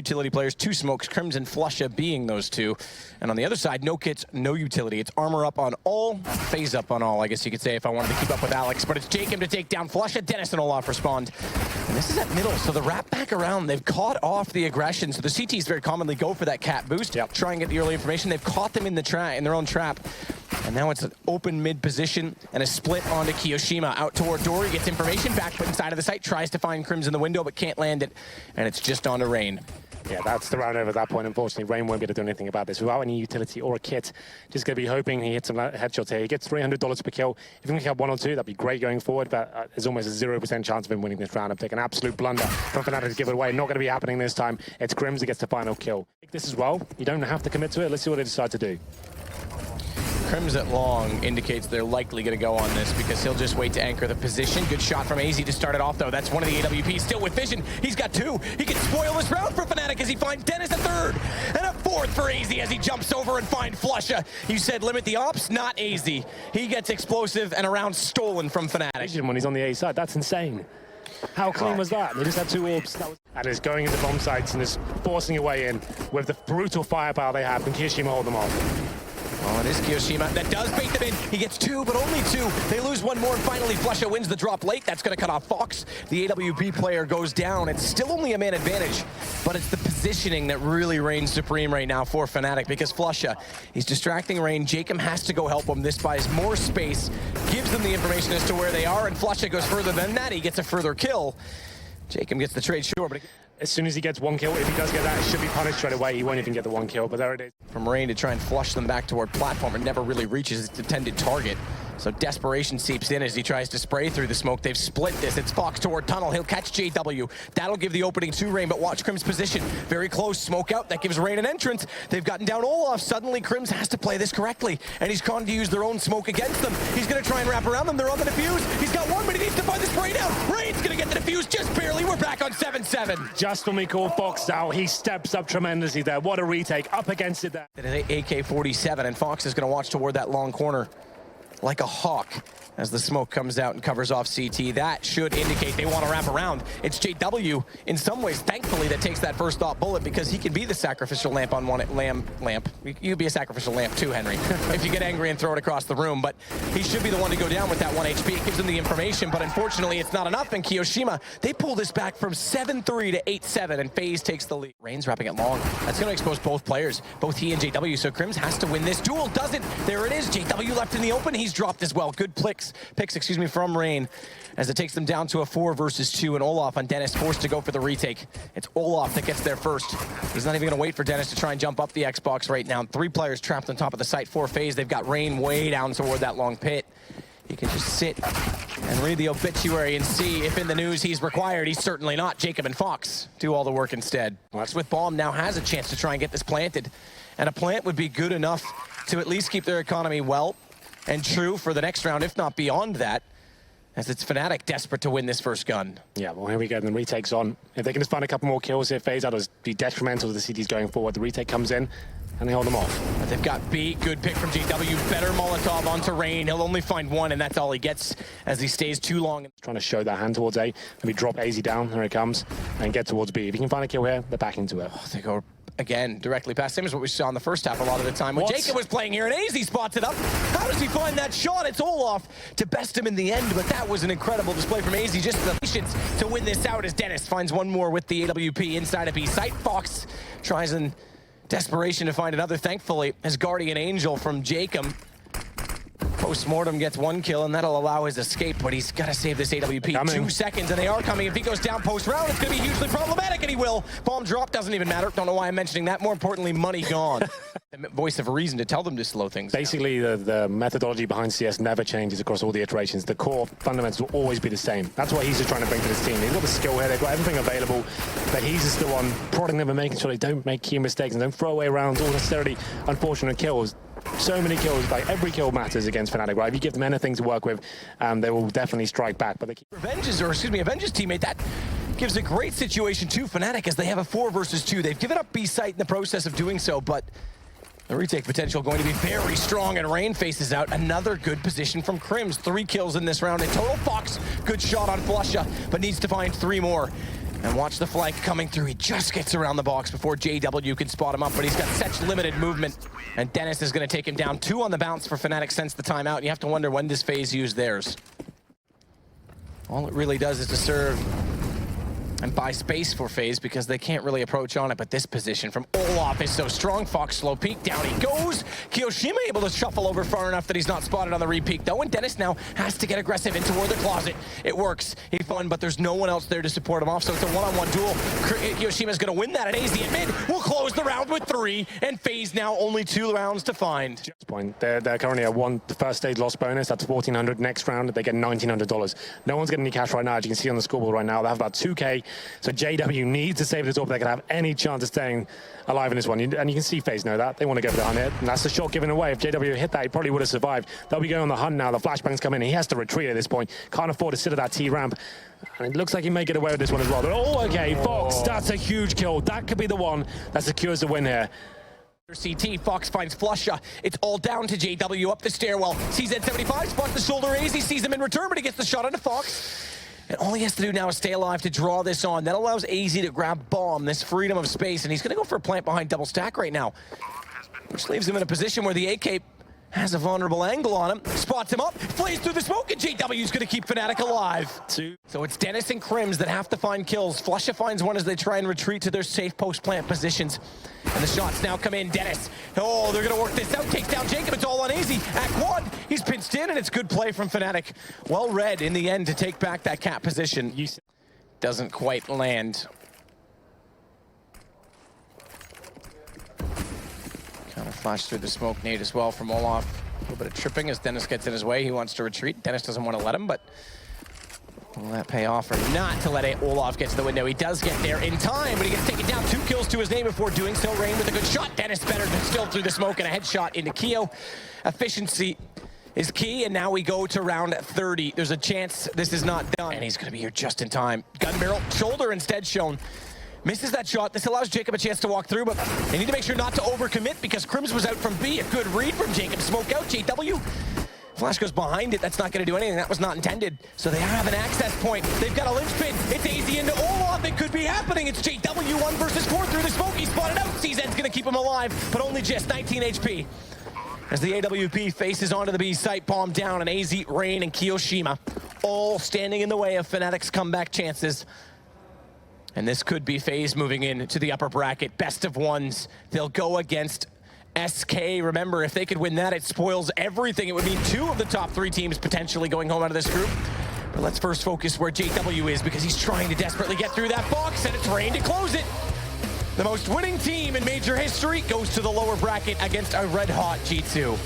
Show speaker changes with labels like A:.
A: utility players, 2 smokes, Crims and Flusha being those 2. And on the other side, no kits, no utility. It's armor up on all, phase up on all, I guess you could say, if I wanted to keep up with Alex. But it's Jacob to take down Flusha, Dennis and Olaf respond. And this is at middle, so the wrap back around, they've caught off the aggression. So the CTs very commonly go for that cat boost, try and get the early information. They've caught them in their own trap. And now it's an open mid position and a split onto Kiyoshima. Out toward Dory, gets information, back put inside of the site, tries to find Crims in the window, but can't land it. And it's just onto Rain.
B: Yeah, that's the round over at that point. Unfortunately, Rain won't be able to do anything about this without any utility or a kit. Just going to be hoping he hits some headshots here. He gets $300 per kill. If he can have 1 or 2, that'd be great going forward, but there's almost a 0% chance of him winning this round. I'm taking an absolute blunder from Fnatic to give it away. Not going to be happening this time. It's Crims that gets the final kill. This as well. You don't have to commit to it. Let's see what they decide to do.
A: Crims at long indicates they're likely going to go on this because he'll just wait to anchor the position. Good shot from AZ to start it off, though. That's one of the AWPs still with vision. He's got 2. He can spoil this round for Fnatic as he finds Dennis a 3rd. And a 4th for AZ as he jumps over and finds Flusha. You said limit the ops, not AZ. He gets explosive and a round stolen from Fnatic.
B: When he's on the A side, that's insane. How clean was that? They just had 2 orbs. And is going into bomb sites and is forcing a way in with the brutal firepower they have. And Kiyoshima hold them off.
A: Oh, it is Kiyoshima. That does bait them in. He gets 2, but only 2. They lose 1 more, and finally Flusha wins the drop late. That's going to cut off Fox. The AWP player goes down. It's still only a man advantage, but it's the positioning that really reigns supreme right now for Fnatic because Flusha, he's distracting Rain. Jacob has to go help him. This buys more space, gives them the information as to where they are, and Flusha goes further than that. He gets a further kill. Jacob gets the trade, sure, but
B: as soon as he gets 1 kill, if he does get that, it should be punished straight away. He won't even get the 1 kill, but there it is.
A: From Rain to try and flush them back toward platform, it never really reaches its intended target. So desperation seeps in as he tries to spray through the smoke. They've split this. It's Fox toward tunnel. He'll catch JW. That'll give the opening to Rain, but watch Crims' position. Very close. Smoke out. That gives Rain an entrance. They've gotten down Olaf. Suddenly, Crims has to play this correctly, and he's going to use their own smoke against them. He's going to try and wrap around them. They're on the defuse. He's got 1, but he needs to find the spray down. Rain's going to get the defuse just barely. We're back on 7-7.
B: Just when we call Fox out, he steps up tremendously there. What a retake. Up against it there.
A: It is AK-47, and Fox is going to watch toward that long corner like a hawk as the smoke comes out and covers off CT. That should indicate they want to wrap around. It's JW, in some ways, thankfully, that takes that first thought bullet because he can be the sacrificial lamp on one lamp. You'd be a sacrificial lamp too, Henry, if you get angry and throw it across the room. But he should be the one to go down with that 1 HP. It gives him the information, but unfortunately, it's not enough. And Kiyoshima, they pull this back from 7-3 to 8-7, and Faze takes the lead. Rain's wrapping it long. That's going to expose both players, both he and JW. So Crims has to win this duel. Doesn't. There it is. JW left in the open. He's dropped as well. Good picks, from Rain as it takes them down to a 4 versus 2, and Olaf on Dennis forced to go for the retake. It's Olaf that gets there first. He's not even going to wait for Dennis to try and jump up the Xbox right now. 3 players trapped on top of the site for Faze. They've got Rain way down toward that long pit. He can just sit and read the obituary and see if in the news he's required. He's certainly not. Jacob and Fox do all the work instead. Well, that's with Bomb now has a chance to try and get this planted, and a plant would be good enough to at least keep their economy well and true for the next round, if not beyond that, as it's Fnatic desperate to win this first gun.
B: Yeah, well, here we go. The retake's on. If they can just find a couple more kills here, Faze, that'll be detrimental to the CTs going forward. The retake comes in, and they hold them off.
A: But they've got B. Good pick from JW. Better Molotov onto Rain. He'll only find 1, and that's all he gets as he stays too long.
B: Trying to show that hand towards A. Maybe drop AZ down. There it comes. And get towards B. If you can find a kill here, they're back into it.
A: Oh, they go again directly past. Same as what we saw in the first half a lot of the time. When Jacob was playing here and AZ spots it up. How does he find that shot? It's Olaf to best him in the end, but that was an incredible display from AZ. Just the patience to win this out as Dennis finds 1 more with the AWP inside of B site. Fox tries in desperation to find another, thankfully, as Guardian Angel from Jacob. Post-mortem gets 1 kill, and that'll allow his escape, but he's got to save this AWP. 2 seconds, and they are coming. If he goes down post-round, it's going to be hugely problematic, and he will. Bomb drop doesn't even matter. Don't know why I'm mentioning that. More importantly, money gone. The voice of reason to tell them to slow things down.
B: Basically, the methodology behind CS never changes across all the iterations. The core fundamentals will always be the same. That's what he's just trying to bring to this team. They've got the skill here, they've got everything available, but he's just the one prodding them and making sure they don't make key mistakes and don't throw away rounds or necessarily unfortunate kills. So many kills, like every kill matters against Fnatic, right? If you give them anything to work with, they will definitely strike back. But they keep
A: Avenge's teammate, that gives a great situation to Fnatic as they have a 4 versus 2. They've given up B site in the process of doing so, but the retake potential going to be very strong, and Rain faces out. Another good position from Crims. 3 kills in this round in total. Fox, good shot on Flusha, but needs to find 3 more. And watch the flank coming through. He just gets around the box before JW can spot him up, but he's got such limited movement. And Dennis is going to take him down. 2 on the bounce for Fnatic since the timeout. And you have to wonder when does Faze use theirs. All it really does is to serve and buy space for Faze because they can't really approach on it. But this position from Olaf is so strong. Fox slow peek, down he goes. Kiyoshima able to shuffle over far enough that he's not spotted on the re-peek though. And Dennis now has to get aggressive in toward the closet. It works. He won, but there's no one else there to support him off. So it's a one-on-one duel. Kiyoshima's going to win that, and AZ at mid will close the round with 3. And Faze now only 2 rounds to find.
B: Point. They're currently at the first stage loss bonus. That's $1,400. Next round, they get $1,900. No one's getting any cash right now, as you can see on the scoreboard right now. They have about 2K. So JW needs to save this up if they can have any chance of staying alive in this one. And you can see Faze know that. They want to go for the hunt here. And that's the shot given away. If JW hit that, he probably would have survived. They'll be going on the hunt now. The flashbangs come in. He has to retreat at this point. Can't afford to sit at that T-ramp. And it looks like he may get away with this one as well. But oh, okay, Fox, that's a huge kill. That could be the one that secures the win here.
A: CT, Fox finds Flusha. It's all down to JW up the stairwell. CZ75 spots the shoulder raise. He sees him in return, but he gets the shot onto Fox. And all he has to do now is stay alive to draw this on. That allows AZ to grab bomb, this freedom of space, and he's going to go for a plant behind double stack right now, which leaves him in a position where the AK has a vulnerable angle on him, spots him up, flays through the smoke, and JW's going to keep Fnatic alive. So it's Dennis and Crims that have to find kills. Flusha finds one as they try and retreat to their safe post-plant positions. And the shots now come in. Dennis, oh, they're going to work this out. Takes down Jacob. It's all on AZ. At quad, he's pinched in, and it's good play from Fnatic. Well read in the end to take back that cap position. Doesn't quite land. Kind of flashed through the smoke nade as well from Olaf. A little bit of tripping as Dennis gets in his way. He wants to retreat. Dennis doesn't want to let him, but will that pay off or not to let Olaf get to the window? He does get there in time, but he gets taken down. 2 kills to his name before doing so. Rain with a good shot. Dennis better than still through the smoke and a headshot into Keo. Efficiency is key, and now we go to round 30. There's a chance this is not done, and he's going to be here just in time. Gun barrel, shoulder instead shown. Misses that shot. This allows Jacob a chance to walk through, but they need to make sure not to overcommit because Crims was out from B. A good read from Jacob. Smoke out, JW. Flash goes behind it. That's not going to do anything. That was not intended. So they have an access point. They've got a linchpin. It's AZ into Olaf. It could be happening. It's JW 1 versus 4 through the smoke. He spotted out. CZ's going to keep him alive, but only just 19 HP. As the AWP faces onto the B site, bomb down, and AZ, Rain, and Kiyoshima all standing in the way of Fnatic's comeback chances. And this could be Faze moving in to the upper bracket. Best of ones. They'll go against SK. Remember, if they could win that, it spoils everything. It would mean 2 of the top 3 teams potentially going home out of this group. But let's first focus where JW is because he's trying to desperately get through that box, and it's Rain to close it. The most winning team in major history goes to the lower bracket against a red-hot G2.